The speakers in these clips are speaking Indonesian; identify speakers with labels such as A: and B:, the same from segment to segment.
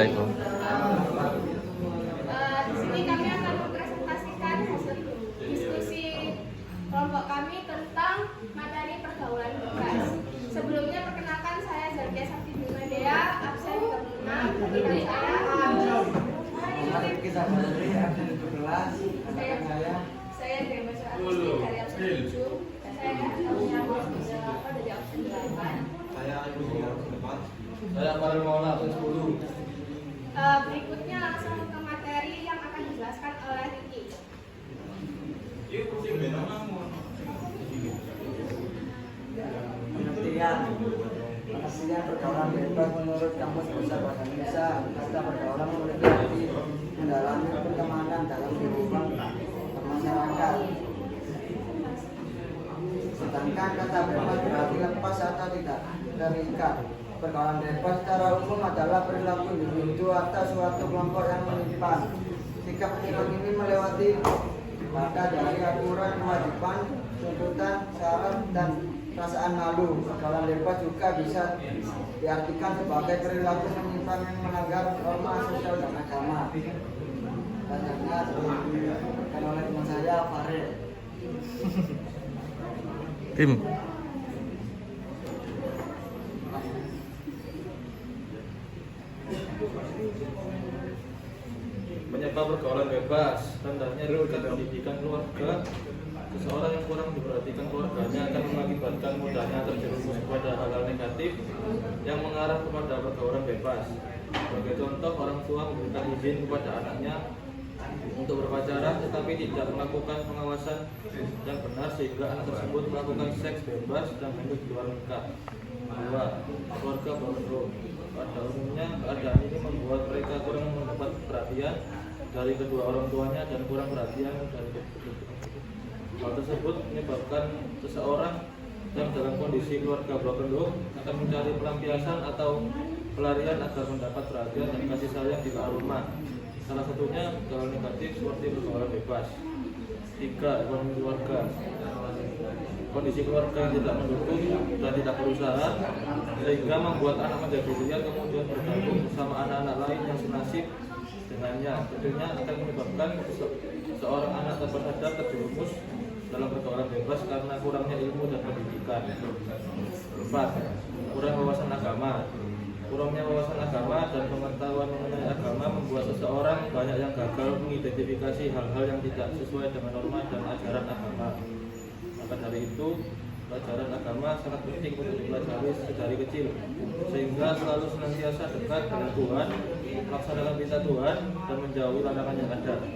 A: Assalamualaikum.
B: Di sini kami akan mempresentasikan hasil diskusi kelompok kami tentang materi pergaulan bebas. Sebelumnya perkenalkan, saya Zarkia Sakti Medea, absen 36, dan saya dari masyarakat dari absen 7, dan saya dari absen 8.
C: Saya Farel Maulana absen 10.
B: Berikutnya langsung ke materi yang akan dijelaskan oleh Ricky.
D: Pengertian pergaulan bebas menurut Kamus Besar Bahasa Indonesia. Kata pergaulan memiliki arti mendalami perkembangan dalam kehidupan bermasyarakat. Sedangkan kata bebas berarti lepas atau tidak terikat. Pergaulan bebas secara umum adalah perilaku individu atau suatu kelompok yang menyimpan sikap ini melewati maka dari aturan, kewajiban, tuntutan, syarat, dan perasaan malu. Pergaulan bebas juga bisa diartikan sebagai perilaku menyimpan yang melanggar norma sosial dan agama. Banyaknya dilakukan oleh teman saya, Farel.
A: Tim.
C: Penyebab pergaulan bebas, rendahnya tingkat pendidikan keluarga. Seseorang yang kurang diperhatikan keluarganya akan mengakibatkan mudahnya terjerumus kepada hal-hal negatif yang mengarah kepada pergaulan bebas. Sebagai contoh, orang tua memberikan izin kepada anaknya untuk berpacaran tetapi tidak melakukan pengawasan yang benar sehingga anak tersebut melakukan seks bebas dan hidup di luar nikah. 2. Keluarga bodoh. Pada umumnya keadaan ini membuat mereka kurang mendapat perhatian dari kedua orang tuanya dan kurang perhatian dari kedua. Hal tersebut menyebabkan seseorang yang dalam kondisi keluarga broken home akan mencari pelampiasan atau pelarian agar mendapat perhatian dan kasih sayang di luar rumah. Salah satunya pergaulan negatif seperti pergaulan bebas. 3. Ekonomi keluarga. Kondisi keluarga yang tidak mendukung dan tidak berusaha sehingga membuat anak menjadi liar kemudian bergabung bersama anak-anak lain yang senasib dengannya. Tentunya akan menyebabkan seorang anak tanpa sadar terjerumus dalam pergaulan bebas karena kurangnya ilmu dan pendidikan. 4. Kurang wawasan agama. Kurangnya wawasan agama dan pengetahuan mengenai agama membuat seseorang banyak yang gagal mengidentifikasi hal-hal yang tidak sesuai dengan norma dan ajaran agama. Maka dari itu, pelajaran agama sangat penting untuk dipelajari dari kecil, sehingga selalu senantiasa dekat dengan Tuhan, melaksanakan perintah Tuhan, dan menjauhi larangan yang ada.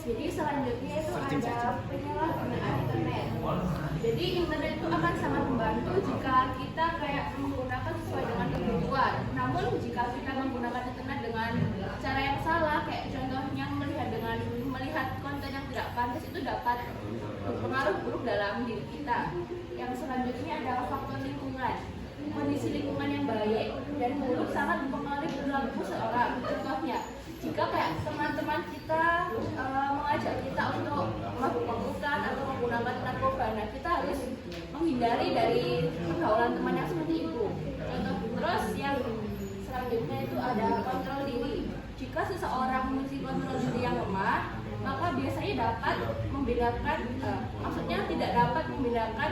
B: Jadi selanjutnya itu ada penyalahgunaan internet. Jadi internet itu akan sangat membantu jika kita kayak menggunakan sesuai dengan kebutuhan. Namun jika kita menggunakan internet dengan cara yang salah, kayak contohnya melihat konten yang tidak pantas, itu dapat berpengaruh buruk dalam diri kita. Yang selanjutnya adalah faktor lingkungan. Kondisi lingkungan yang baik dan buruk sangat mempengaruhi perilaku seseorang. Contohnya, jika kayak teman-teman kita mengajak kita untuk mabuk-mabukan atau menggunakan narkoba, nah kita harus menghindari dari pergaulan teman yang seperti itu. Contoh terus yang selanjutnya itu ada kontrol diri. Jika seseorang memiliki kontrol diri yang lemah, maka biasanya dapat membedakan, maksudnya tidak dapat membedakan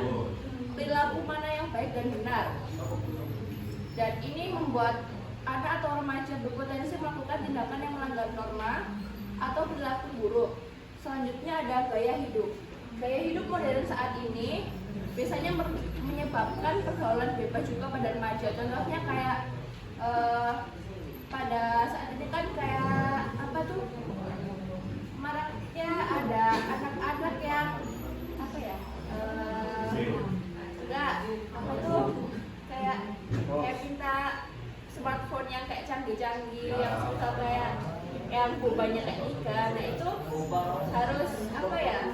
B: perilaku mana yang baik dan benar. Dan ini membuat anak atau remaja berpotensi melakukan tindakan yang melanggar norma atau perilaku buruk. Selanjutnya ada gaya hidup. Gaya hidup modern saat ini biasanya menyebabkan pergaulan bebas juga pada remaja. Contohnya kayak pada saat ini kan kayak apa tuh, maraknya ada anak-anak yang apa ya, enggak apa tuh, kayak minta smartphone yang kayak canggih-canggih, yang suka kayak yang bobanya kayak ikan. Nah itu harus apa ya,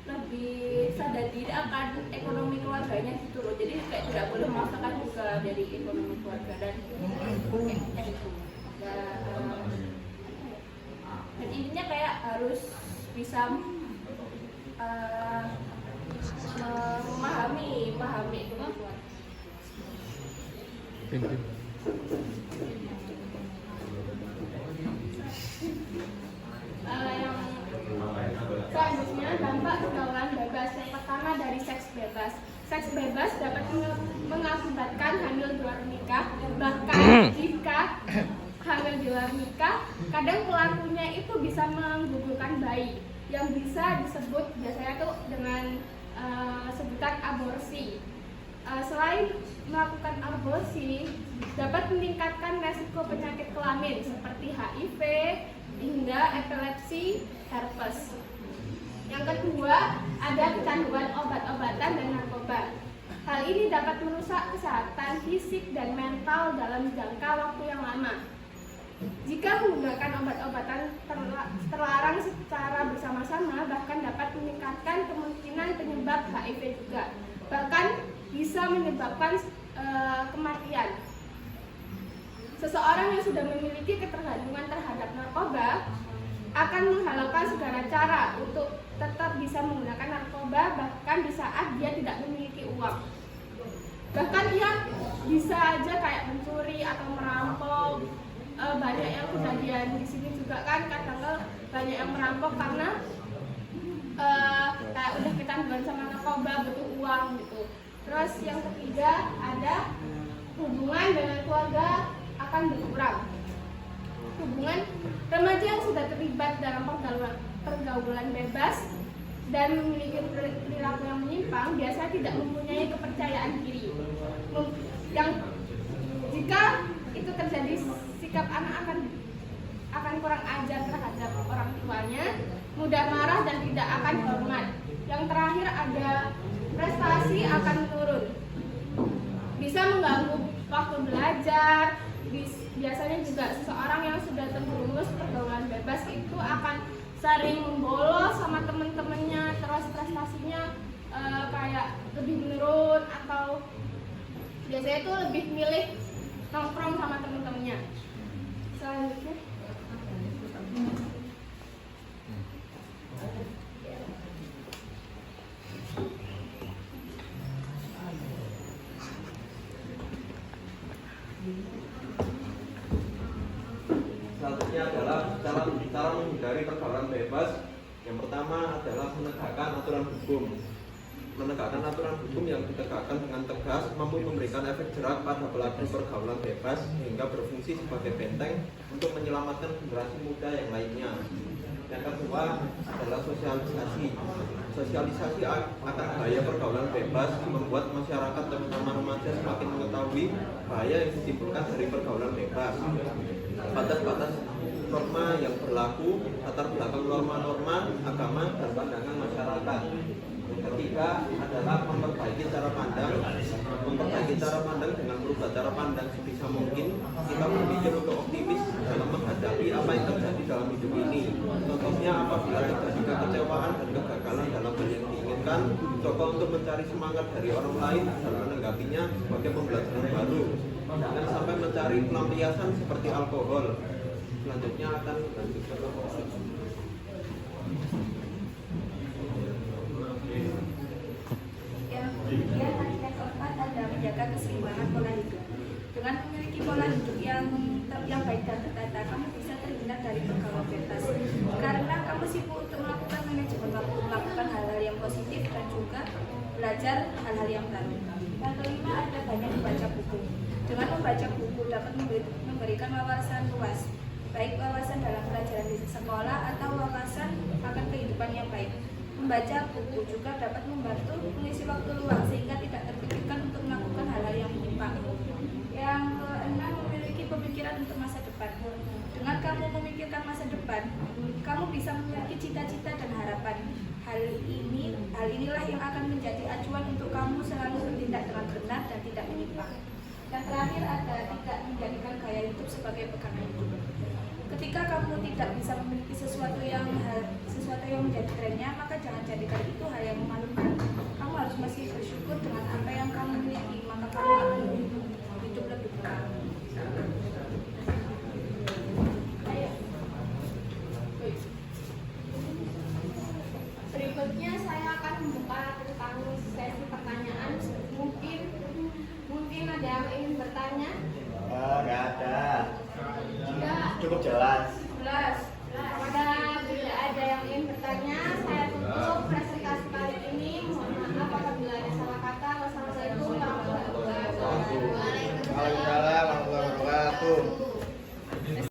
B: lebih sadar diri akan ekonomi keluarganya gitu loh. Jadi kayak tidak boleh memaksakan juga dari ekonomi keluarga dan itu. Dan intinya harus bisa memahami kebutuhan. Yang selanjutnya dampak pergaulan bebas. Yang pertama dari seks bebas. Seks bebas dapat mengakibatkan hamil di luar nikah. Bahkan jika hamil di luar nikah, kadang pelakunya itu bisa menggugurkan bayi yang bisa disebut biasanya tuh dengan sebutan aborsi. Selain melakukan aborsi, dapat meningkatkan resiko penyakit kelamin seperti HIV hingga epilepsi, herpes. Yang kedua, ada kecanduan obat-obatan dan narkoba. Hal ini dapat merusak kesehatan fisik dan mental dalam jangka waktu yang lama. Jika menggunakan obat-obatan terlarang secara bersama-sama, bahkan dapat meningkatkan kemungkinan penyebab HIV juga. Bahkan bisa menyebabkan kematian. Seseorang yang sudah memiliki ketergantungan terhadap narkoba akan menghalalkan segala cara untuk tetap bisa menggunakan narkoba, bahkan di saat dia tidak memiliki uang. Bahkan ia bisa aja kayak mencuri atau merampok. Banyak yang kejadian di sini juga kan, kadang banyak yang merampok karena kayak udah kecanduan sama narkoba, butuh uang gitu. Terus yang ketiga, ada hubungan dengan keluarga akan berkurang. Hubungan remaja yang sudah terlibat dalam pergaulan bebas dan memiliki perilaku yang menyimpang biasanya tidak mempunyai kepercayaan diri. Yang jika itu terjadi, sikap anak akan kurang ajar terhadap orang tuanya, mudah marah dan tidak akan hormat. Yang terakhir ada prestasi akan turun, bisa mengganggu waktu belajar. Biasanya juga seseorang yang sudah terjerumus pergaulan bebas itu akan sering membolos sama teman-temannya, terus prestasinya kayak lebih menurun, atau biasanya itu lebih milih nongkrong sama teman-temannya. Selanjutnya
A: adalah cara menghindari pergaulan bebas. Yang pertama adalah menegakkan aturan hukum. Menegakkan aturan hukum yang ditegakkan dengan tegas mampu memberikan efek jerak pada pelaku pergaulan bebas hingga berfungsi sebagai benteng untuk menyelamatkan generasi muda yang lainnya. Yang kedua adalah sosialisasi. Sosialisasi akan bahaya pergaulan bebas membuat masyarakat terutama remaja semakin mengetahui bahaya yang ditimbulkan dari pergaulan bebas. Batas-batas norma yang berlaku, latar belakang norma-norma agama dan pandangan masyarakat. Yang ketiga adalah memperbaiki cara pandang. Memperbaiki cara pandang dengan merubah cara pandang sebisa mungkin. Kita berpikir untuk optimis dalam menghadapi apa yang terjadi dalam hidup ini. Contohnya apabila terjadi kekecewaan dan kegagalan dalam hal yang diinginkan, coba untuk mencari semangat dari orang lain dan menanggapinya sebagai pembelajaran baru. Dan sampai mencari pelampiasan seperti alkohol. Selanjutnya akan lanjutkan
E: Yang keempat ada menjaga keseimbangan pola hidup. Dengan memiliki pola hidup yang baik dan tertata, kamu bisa terhindar dari pergaulan bebas. Karena kamu sibuk untuk melakukan manajemen waktu, melakukan hal-hal yang positif dan juga belajar hal-hal yang baru. Yang kelima ada banyak membaca buku. Dengan membaca buku dapat memberikan wawasan luas, baik wawasan dalam pelajaran di sekolah atau wawasan akan kehidupan yang baik. Membaca buku juga dapat membantu mengisi waktu luang sehingga tidak terpikirkan untuk melakukan hal-hal yang menyimpang. Yang keenam, memiliki pemikiran untuk masa depan. Dengan kamu memikirkan masa depan, kamu bisa memiliki cita-cita dan harapan. Hal inilah yang akan menjadi acuan untuk kamu selalu bertindak dengan benar dan tidak menyimpang. Yang terakhir ada tidak menjadikan gaya hidup sebagai pegangan hidup. Ketika kamu tidak bisa memiliki sesuatu yang menjadi trennya, maka jangan jadikan itu hal yang memalukan. Kamu harus masih bersyukur dengan apa yang kamu miliki, maka kamu akan hidup lebih tenang.
B: pertanyaannya?
F: Nggak ada.
B: Enggak.
F: Cukup jelas.